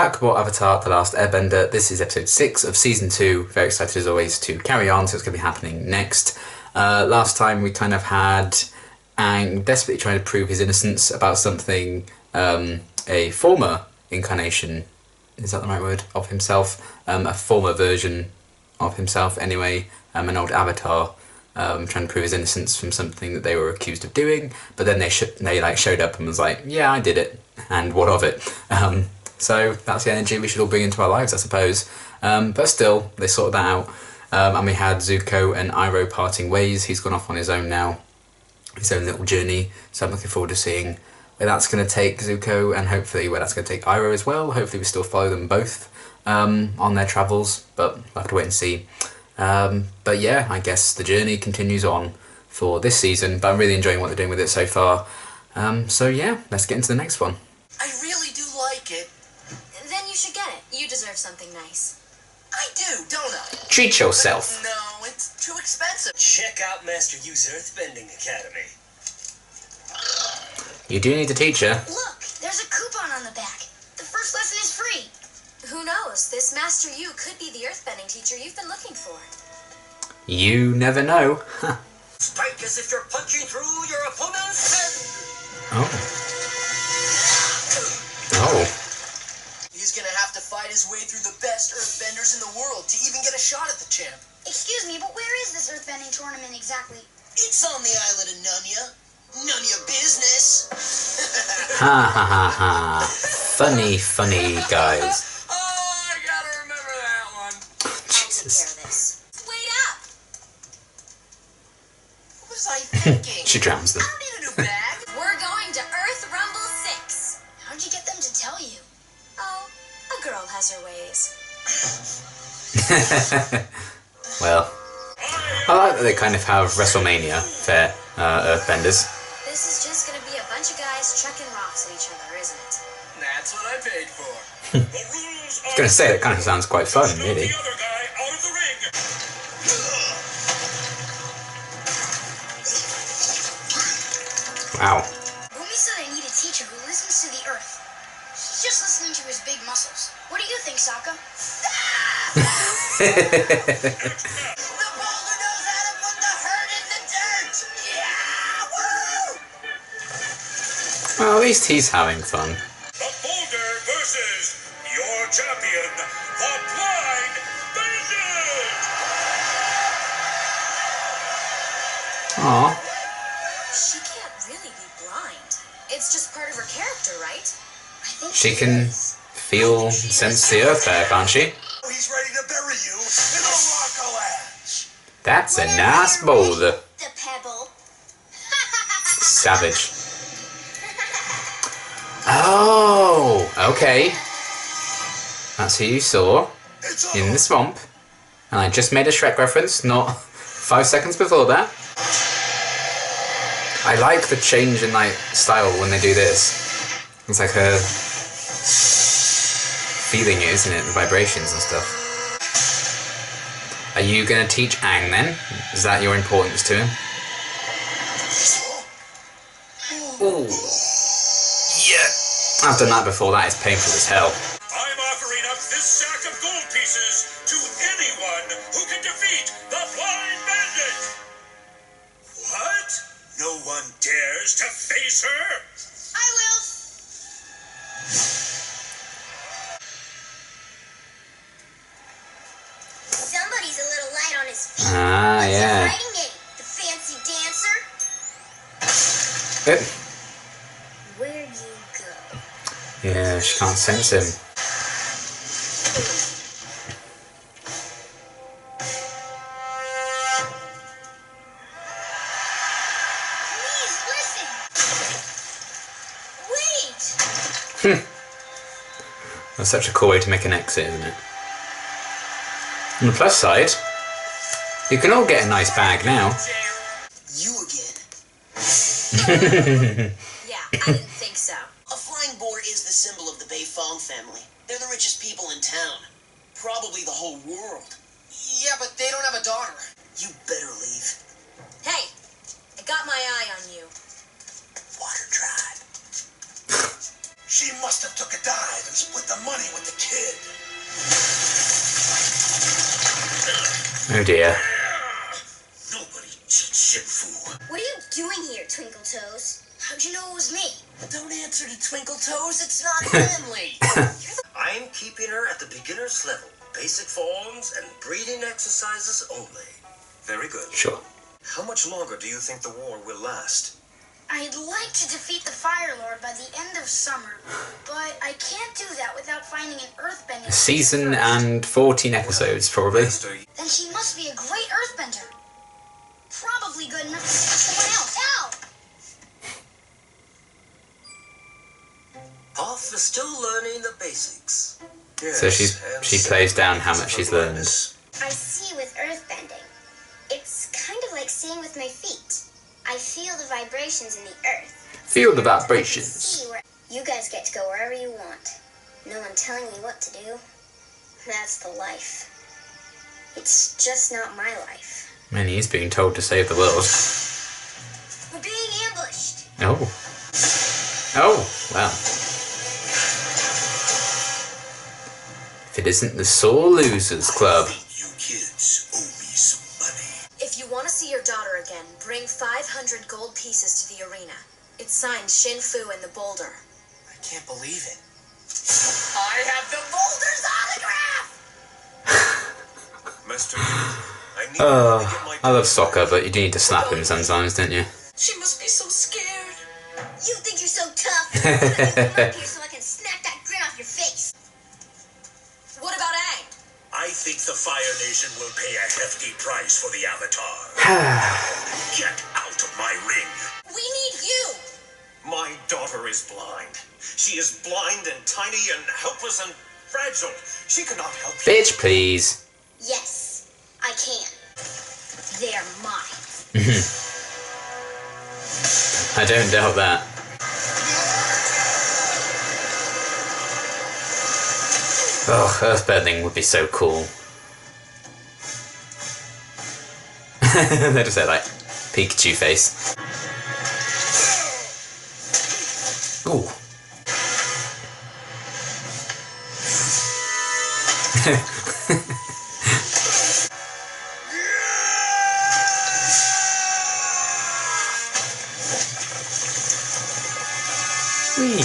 Back aboard Avatar, The Last Airbender. This is episode 6 of season 2. Very excited as always to carry on, so it's going to be happening next. Last time we kind of had Aang desperately trying to prove his innocence about something, a former incarnation, is that the right word, of himself? A former version of himself anyway, an old avatar, trying to prove his innocence from something that they were accused of doing, but then they showed up and was like, yeah, I did it, and what of it? So that's the energy we should all bring into our lives, I suppose. But still, they sorted that out. And we had Zuko and Iroh parting ways. He's gone off on his own now, his own little journey. So I'm looking forward to seeing where that's going to take Zuko, and hopefully where that's going to take Iroh as well. Hopefully we still follow them both on their travels, but we'll have to wait and see. But yeah, I guess the journey continues on for this season, but I'm really enjoying what they're doing with it so far. So yeah, let's get into the next one. I really do like it. Then you should get it. You deserve something nice. I do, don't I? Treat yourself. No, it's too expensive. Check out Master Yu's Earthbending Academy. You do need a teacher. Look, there's a coupon on the back. The first lesson is free. Who knows? This Master Yu could be the Earthbending teacher you've been looking for. You never know. Strike as if you're punching through your opponent's head. Oh. He's gonna have to fight his way through the best Earthbenders in the world to even get a shot at the champ. Excuse me, but where is this Earthbending tournament exactly? It's on the island of Nunya. None of your business. Ha ha ha ha. Funny, funny guys. Oh, I gotta remember that one. Jesus. Hear this. Wait up! What was I thinking? She drowns them. I don't need a new bag. We're going to Earth Rumble 6. How'd you get them to tell you? Oh, a girl has her ways. Well, I like that they kind of have WrestleMania for Earthbenders. This is just gonna be a bunch of guys chucking rocks at each other, isn't it? That's what I paid for. I was going to say, that kind of sounds quite fun, really. Wow. Bumi said I need a teacher who listens to the earth. He's just listening to his big muscles. What do you think, Sokka? The boulder knows how to put the herd in the dirt! Yeah! Woo! Well, at least he's having fun. The boulder versus your champion, the blind Bandit! Aww. She can't really be blind. It's just part of her character, right? I think She can feel, sense the earth there, can't she? He's ready to bury you in a rock avalanche! That's a nice boulder. the pebble. Savage. Oh, okay. That's who you saw in the swamp. And I just made a Shrek reference, not 5 seconds before that. I like the change in style when they do this. It's like her feeling it, isn't it? The vibrations and stuff. Are you going to teach Aang then? Is that your importance to him? Ooh. Yeah. I've done that before. That is painful as hell. I'm offering up this sack of gold pieces to anyone who can defeat the blind bandit! What? No one dares to face her? I will. Somebody's a little light on his feet. Ah, yeah. Fighting game. The fancy dancer. Where'd you go? Yeah, she can't sense him. Please, listen. Wait. That's such a cool way to make an exit, isn't it? On the plus side, you can all get a nice bag now. You again. Yeah, I didn't think so. A flying boar is the symbol of the Beifong family. They're the richest people in town. Probably the whole world. Yeah, but they don't have a daughter. You better leave. Hey, I got my eye on you. Water tribe. She must have took a dive and split the money with the kid. Oh dear. Nobody cheats Shinfu. What are you doing here, Twinkle Toes? How'd you know it was me? Don't answer to Twinkle Toes, it's not friendly. I'm keeping her at the beginner's level. Basic forms and breathing exercises only. Very good. Sure. How much longer do you think the war will last? I'd like to defeat the Fire Lord by the end of summer, but I can't do that without finding an Earthbending. A season and 14 episodes, probably. Master, Then she must be a great Earthbender. Probably good enough to save someone else. Ow! Toph is still learning the basics. Yes, So and she plays down how much she's learned. I see with Earthbending. It's kind of like seeing with my feet. I feel the vibrations in the earth. Feel the vibrations. See where you guys get to go wherever you want. No one telling you what to do. That's the life. It's just not my life. Man, he's being told to save the world. We're being ambushed. Oh. Oh, wow. If it isn't the Sore Losers Club. I think you kids owe me some money. If you want to see your daughter again, bring 500 gold pieces to the arena. It's signed Shin Fu and the boulder. I can't believe it. I have the boulder's autograph! Master, I need to get my I love soccer, but you do need to slap him sometimes, don't you? She must be so scared. You think you're so tough? I'm gonna come up here so I can smack that grin off your face. What about Aang? I think the Fire Nation will pay a hefty price for the Avatar. Get out of my ring. We need you! My daughter is blind. She is blind and tiny and helpless and fragile. She cannot help you. Bitch, please. Yes, I can. They're mine. I don't doubt that. Oh, Earthbending would be so cool. They just had like Pikachu face. Ooh. Whee.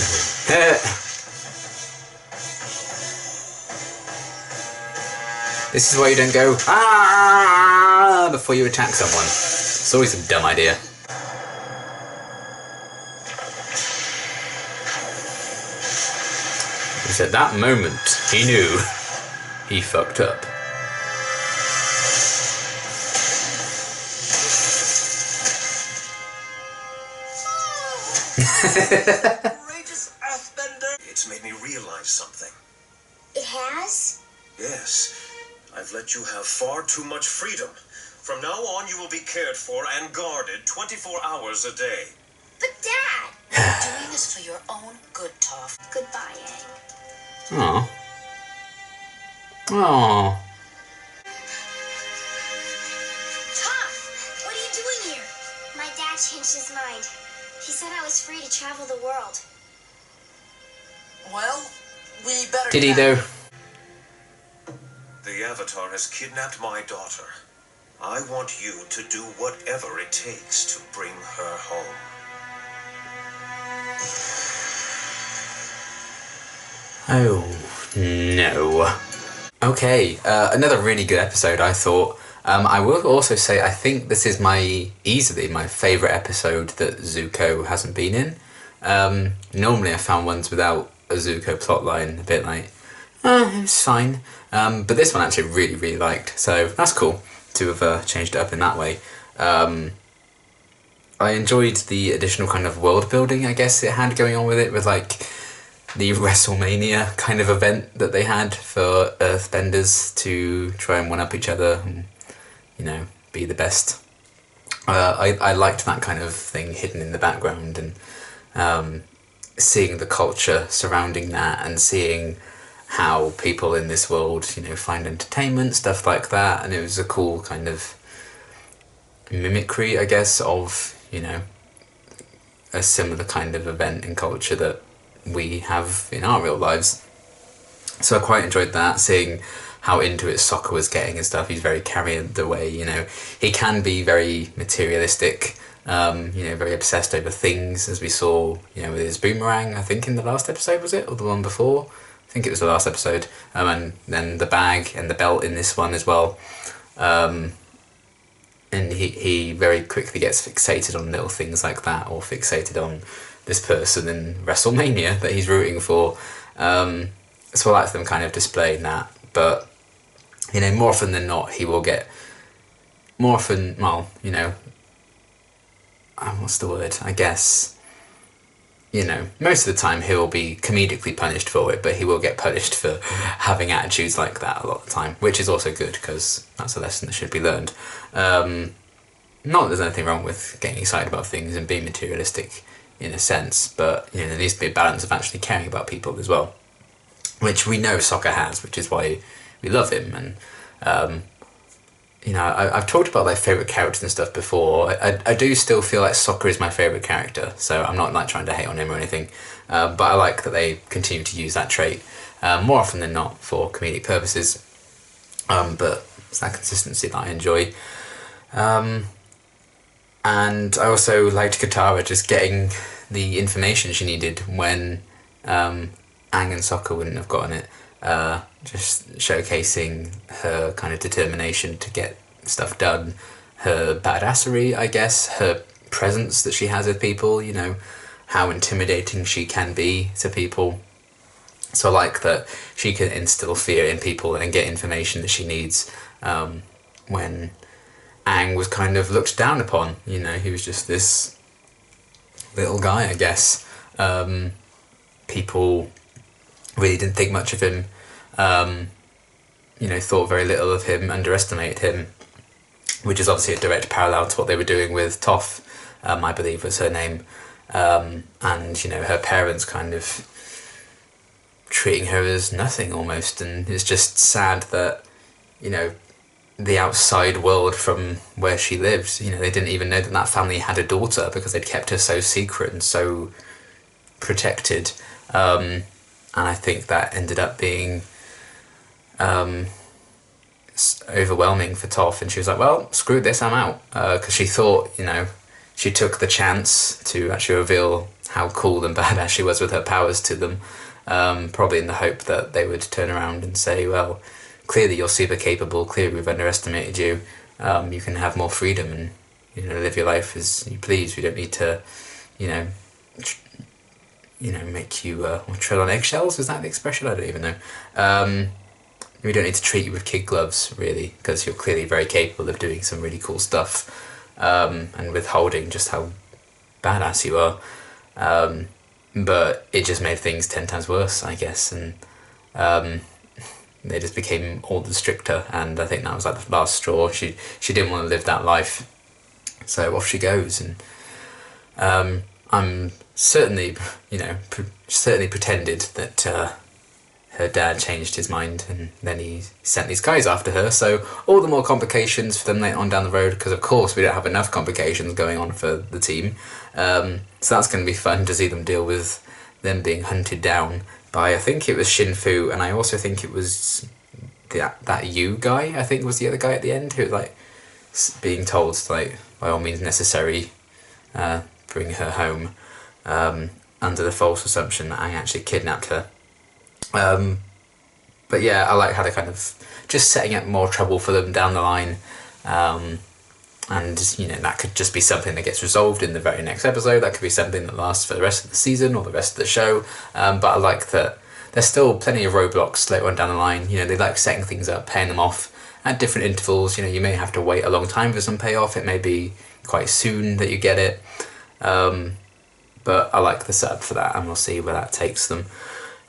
This is why you don't go ah before you attack someone. It's always a dumb idea. It's at that moment he knew he fucked up. Courageous Earthbender. It's made me realize something. It has? Yes, I've let you have far too much freedom. From now on, you will be cared for and guarded 24 hours a day. But Dad! You're doing this for your own good, Toph. Goodbye, Aang. Aww. Aww. Toph! What are you doing here? My dad changed his mind. He said I was free to travel the world. Well, we better... Did he get out. though? The Avatar has kidnapped my daughter. I want you to do whatever it takes to bring her home. Oh, no. Okay, another really good episode, I thought. I will also say I think this is easily my favourite episode that Zuko hasn't been in. Normally I found ones without a Zuko plotline a bit like, it's fine. But this one I actually really, really liked, so that's cool to have changed it up in that way. I enjoyed the additional kind of world building, I guess, it had going on with it, with like the WrestleMania kind of event that they had for Earthbenders to try and one-up each other and, you know, be the best. I liked that kind of thing hidden in the background, and seeing the culture surrounding that and seeing how people in this world, you know, find entertainment, stuff like that, and it was a cool kind of mimicry, I guess, of, you know, a similar kind of event in culture that, we have in our real lives. So I quite enjoyed that, seeing how into it Sokka was getting and stuff. He's very carried away, you know. He can be very materialistic, you know, very obsessed over things, as we saw, you know, with his boomerang, I think in the last episode, was it? Or the one before? I think it was the last episode. And then the bag and the belt in this one as well. And he very quickly gets fixated on little things like that, or fixated on this person in WrestleMania that he's rooting for. So I like them kind of displaying that. But, you know, more often than not, he will get... More often, well, you know... what's the word? I guess... You know, most of the time he'll be comedically punished for it, but he will get punished for having attitudes like that a lot of the time, which is also good, because that's a lesson that should be learned. Not that there's anything wrong with getting excited about things and being materialistic in a sense, but, you know, there needs to be a balance of actually caring about people as well, which we know Sokka has, which is why we love him. And you know, I've talked about like favourite characters and stuff before. I do still feel like Sokka is my favourite character, so I'm not like trying to hate on him or anything, but I like that they continue to use that trait more often than not for comedic purposes, but it's that consistency that I enjoy. And I also liked Katara just getting the information she needed when Aang and Sokka wouldn't have gotten it. Just showcasing her kind of determination to get stuff done, her badassery, I guess, her presence that she has with people, you know, how intimidating she can be to people. So I like that she can instill fear in people and get information that she needs, when Aang was kind of looked down upon, you know, he was just this little guy, I guess. People really didn't think much of him, you know, thought very little of him, underestimated him, which is obviously a direct parallel to what they were doing with Toph, I believe was her name, and, you know, her parents kind of treating her as nothing almost, and it's just sad that, you know, the outside world from where she lived, you know, they didn't even know that that family had a daughter because they'd kept her so secret and so protected, and I think that ended up being overwhelming for Toph, and she was like, well, screw this, I'm out, because she thought, you know, she took the chance to actually reveal how cool and badass she was with her powers to them, probably in the hope that they would turn around and say, well, clearly you're super capable, clearly we've underestimated you, you can have more freedom and, you know, live your life as you please, we don't need to, you know, make you tread on eggshells, is that the expression? I don't even know. We don't need to treat you with kid gloves, really, because you're clearly very capable of doing some really cool stuff, and withholding just how badass you are. But it just made things 10 times worse, I guess, and they just became all the stricter, and I think that was like the last straw. She didn't want to live that life, so off she goes, and I'm certainly, you know, certainly pretended that her dad changed his mind, and then he sent these guys after her, so all the more complications for them later on down the road, because of course we don't have enough complications going on for the team, so that's going to be fun to see them deal with them being hunted down by, I think it was Shinfu, and I also think it was that Yu guy, I think was the other guy at the end, who was like being told to, like, by all means necessary, bring her home, under the false assumption that Aang actually kidnapped her. But yeah, I like how they're kind of just setting up more trouble for them down the line, and, you know, that could just be something that gets resolved in the very next episode, that could be something that lasts for the rest of the season or the rest of the show, but I like that there's still plenty of roadblocks later on down the line. You know, they like setting things up, paying them off at different intervals. You know, you may have to wait a long time for some payoff, it may be quite soon that you get it, but I like the setup for that, and we'll see where that takes them.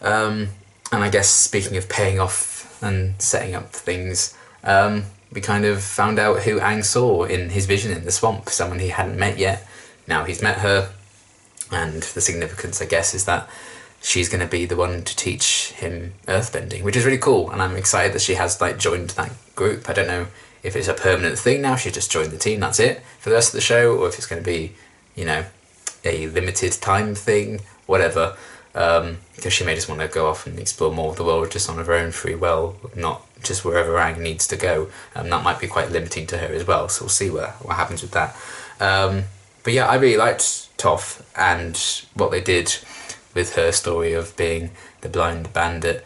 And I guess, speaking of paying off and setting up things, we kind of found out who Aang saw in his vision in the swamp, someone he hadn't met yet. Now he's met her, and the significance, I guess, is that she's going to be the one to teach him earthbending, which is really cool, and I'm excited that she has, like, joined that group. I don't know if it's a permanent thing now, she just joined the team, that's it, for the rest of the show, or if it's going to be, you know, a limited time thing, whatever. because she may just want to go off and explore more of the world just on her own free will, not just wherever Aang needs to go. That might be quite limiting to her as well, so we'll see what happens with that. But yeah, I really liked Toph and what they did with her story of being the blind bandit.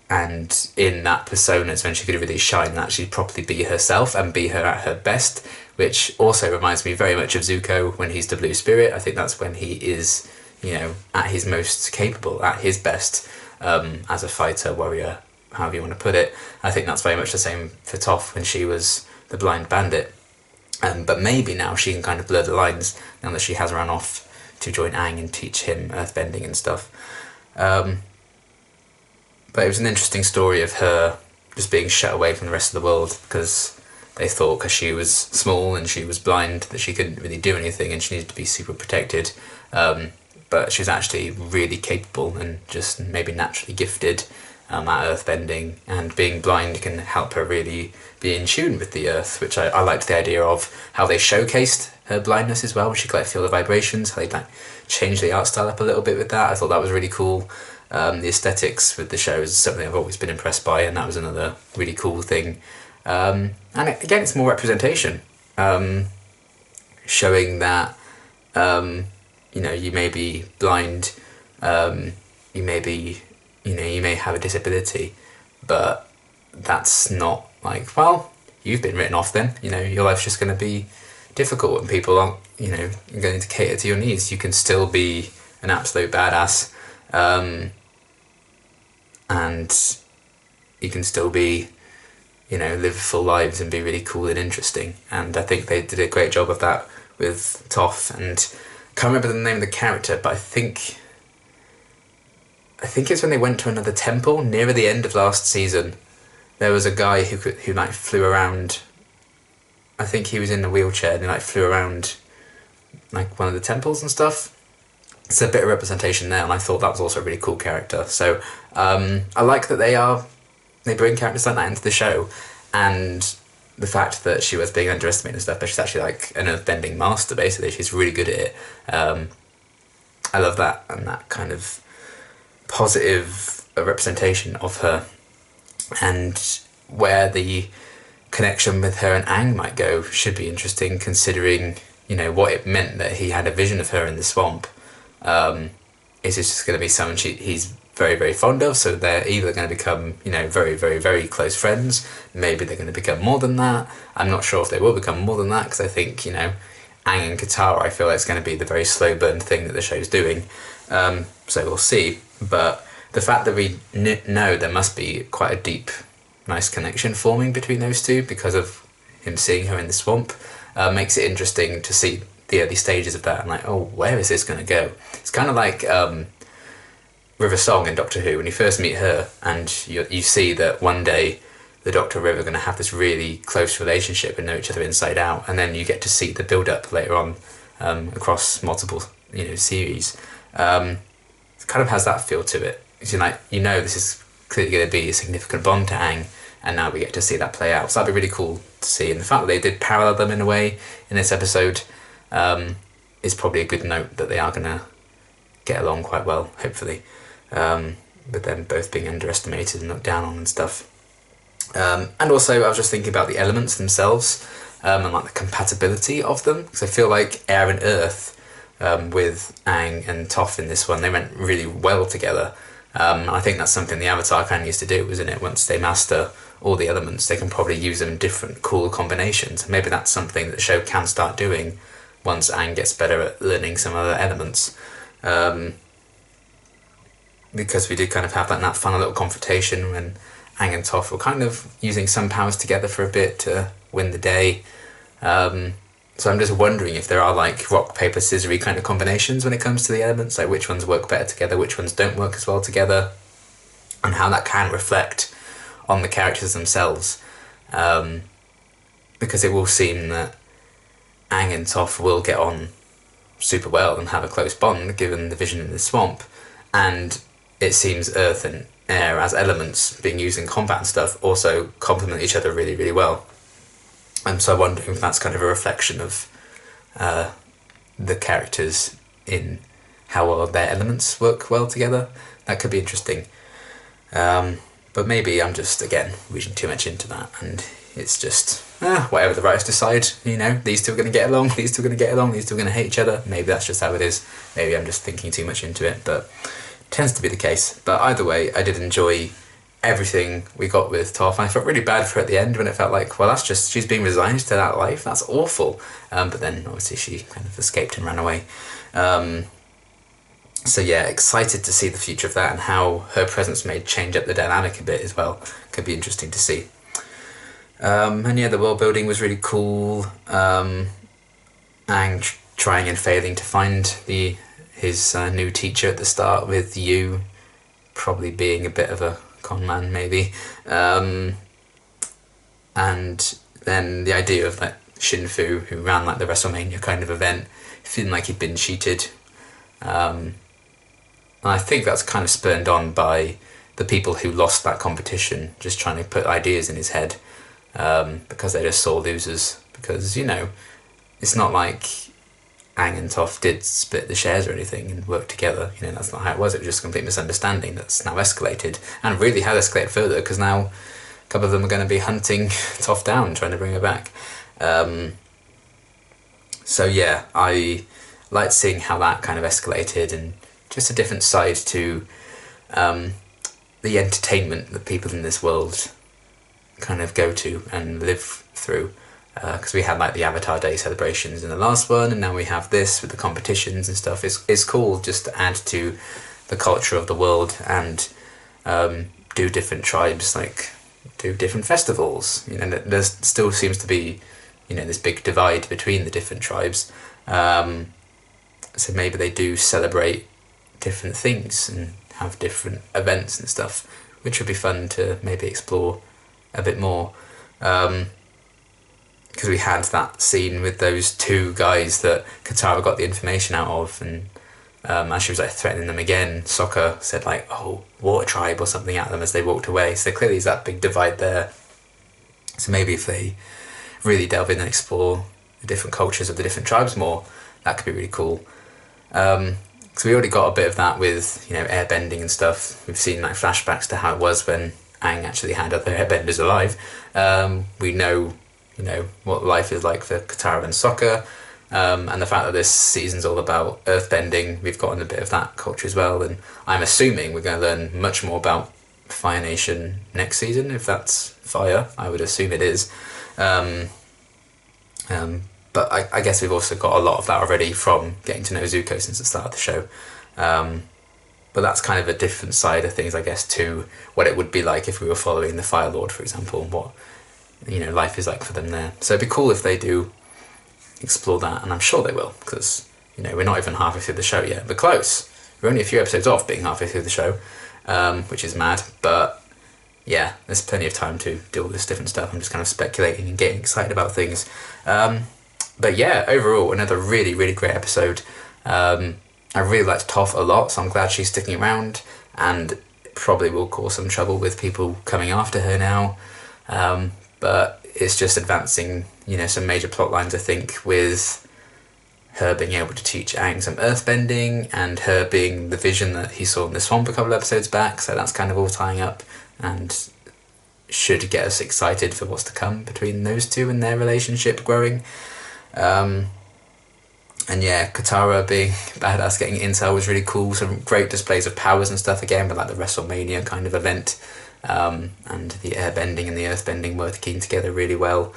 And in that persona, it's when she could really shine and actually properly be herself and be her at her best, which also reminds me very much of Zuko when he's the Blue Spirit. I think that's when he is, at his most capable, at his best, as a fighter, warrior, however you want to put it. I think that's very much the same for Toph when she was the blind bandit. But maybe now she can kind of blur the lines, now that she has run off to join Aang and teach him earthbending and stuff. But it was an interesting story of her just being shut away from the rest of the world because they thought because she was small and she was blind that she couldn't really do anything and she needed to be super protected. But she was actually really capable and just maybe naturally gifted at earthbending, and being blind can help her really be in tune with the earth, which I liked the idea of how they showcased her blindness as well, when she could feel the vibrations, how they changed the art style up a little bit with that. I thought that was really cool. The aesthetics with the show is something I've always been impressed by, and that was another really cool thing. And again, it's more representation, showing that you may be blind, you may have a disability, but that's not well, you've been written off then. Your life's just going to be difficult and people aren't, going to cater to your needs. You can still be an absolute badass. And you can still be, live full lives and be really cool and interesting. And I think they did a great job of that with Toph. And I can't remember the name of the character, but I think it's when they went to another temple nearer the end of last season. There was a guy who flew around. I think he was in a wheelchair and he flew around one of the temples and stuff. It's a bit of representation there, and I thought that was also a really cool character. So I like that they bring characters like that into the show, and the fact that she was being underestimated and stuff, but she's actually an earthbending master, basically. She's really good at it. I love that, and that kind of positive representation of her, and where the connection with her and Aang might go should be interesting, considering what it meant that he had a vision of her in the swamp. Is this just going to be someone he's very, very fond of, so they're either going to become very, very, very close friends, maybe they're going to become more than that. I'm not sure if they will become more than that, because I think Aang and Katara, I feel it's going to be the very slow burn thing that the show's doing, so we'll see. But the fact that we know there must be quite a deep, nice connection forming between those two because of him seeing her in the swamp, makes it interesting to see the early stages of that. And where is this going to go? It's kind of like River Song in Doctor Who, when you first meet her and you see that one day the Doctor and River are going to have this really close relationship and know each other inside out, and then you get to see the build up later on across multiple series. It kind of has that feel to it. This is clearly going to be a significant bond to Aang, and now we get to see that play out. So that'd be really cool to see, and the fact that they did parallel them in a way in this episode is probably a good note that they are going to get along quite well, hopefully, with them both being underestimated and looked down on and stuff. And also I was just thinking about the elements themselves, and the compatibility of them, because I feel like air and earth, with Aang and Toph in this one, they went really well together. I think that's something the Avatar kind of used to do, isn't it? Once they master all the elements, they can probably use them in different cool combinations. Maybe that's something that the show can start doing once Aang gets better at learning some other elements. Because we did kind of have that fun little confrontation when Aang and Toph were kind of using some powers together for a bit to win the day. So I'm just wondering if there are rock, paper, scissory kind of combinations when it comes to the elements, which ones work better together, which ones don't work as well together, and how that can reflect on the characters themselves. Because it will seem that Aang and Toph will get on super well and have a close bond given the vision in the swamp, and it seems earth and air as elements being used in combat and stuff also complement each other really, really well. And so I wonder if that's kind of a reflection of the characters in how well their elements work well together. That could be interesting. But maybe I'm just, again, reading too much into that, and it's just, whatever the writers decide, these two are going to get along, these two are going to get along, these two are going to hate each other. Maybe that's just how it is. Maybe I'm just thinking too much into it, but it tends to be the case. But either way, I did enjoy everything we got with Toph. I felt really bad for her at the end when it felt like, well, that's just, she's being resigned to that life, that's awful. But then obviously she kind of escaped and ran away. So yeah, excited to see the future of that and how her presence may change up the dynamic a bit as well. Could be interesting to see. And yeah, the world building was really cool. Aang trying and failing to find his new teacher at the start, with Yu probably being a bit of a con man maybe. And then the idea of like Shinfu, who ran like the WrestleMania kind of event, feeling like he'd been cheated. And I think that's kind of spurned on by the people who lost that competition, just trying to put ideas in his head, because they're just sore losers. Because, it's not like Aang and Toph did split the shares or anything and work together. That's not how it was. It was just a complete misunderstanding that's now escalated, and really has escalated further, because now a couple of them are going to be hunting Toph down, trying to bring her back. So yeah, I liked seeing how that kind of escalated, and just a different side to the entertainment that people in this world kind of go to and live through. Because we had like the Avatar Day celebrations in the last one, and now we have this with the competitions and stuff. It's cool just to add to the culture of the world and do different tribes, like do different festivals. There still seems to be this big divide between the different tribes. So maybe they do celebrate different things and have different events and stuff, which would be fun to maybe explore a bit more. Because we had that scene with those two guys that Katara got the information out of, and as she was like threatening them again, Sokka said like, "Oh, water tribe" or something at them as they walked away. So clearly there's that big divide there. So maybe if they really delve in and explore the different cultures of the different tribes more, that could be really cool. Because we already got a bit of that with airbending and stuff. We've seen like flashbacks to how it was when Aang actually had other airbenders alive. We know what life is like for Katara and Sokka, and the fact that this season's all about earthbending, we've gotten a bit of that culture as well. And I'm assuming we're going to learn much more about Fire Nation next season, if that's Fire. I would assume it is. But I guess we've also got a lot of that already from getting to know Zuko since the start of the show. But that's kind of a different side of things, I guess, to what it would be like if we were following the Fire Lord, for example, and what life is like for them there. So it'd be cool if they do explore that, and I'm sure they will, because we're not even halfway through the show yet. We're close. We're only a few episodes off being halfway through the show, which is mad. But yeah, there's plenty of time to do all this different stuff. I'm just kind of speculating and getting excited about things. But yeah, overall, another really, really great episode. I really liked Toph a lot, so I'm glad she's sticking around, and probably will cause some trouble with people coming after her now. But it's just advancing, some major plot lines, I think, with her being able to teach Aang some earthbending, and her being the vision that he saw in the swamp a couple of episodes back. So that's kind of all tying up, and should get us excited for what's to come between those two and their relationship growing. And yeah, Katara being badass, getting intel was really cool. Some great displays of powers and stuff again, but like the WrestleMania kind of event, and the airbending and the earthbending working together really well.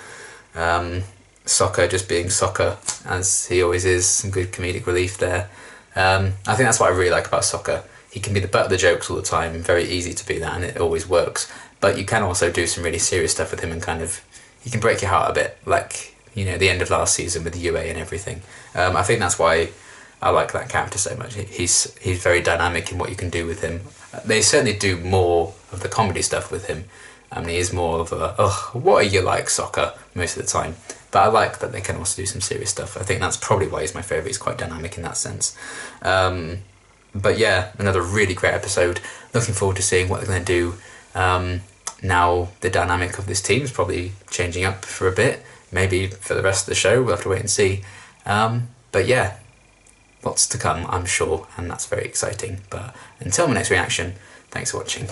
Sokka just being Sokka, as he always is, some good comedic relief there. I think that's what I really like about Sokka. He can be the butt of the jokes all the time, very easy to be that, and it always works. But you can also do some really serious stuff with him, and kind of, he can break your heart a bit, like the end of last season with UA and everything. I think that's why I like that character so much. He's very dynamic in what you can do with him. They certainly do more of the comedy stuff with him. He is more of a, what are you like, Sokka, most of the time. But I like that they can also do some serious stuff. I think that's probably why he's my favourite. He's quite dynamic in that sense. But yeah, another really great episode. Looking forward to seeing what they're going to do. Now the dynamic of this team is probably changing up for a bit. Maybe for the rest of the show, we'll have to wait and see. But yeah, lots to come, I'm sure, and that's very exciting. But until my next reaction, thanks for watching.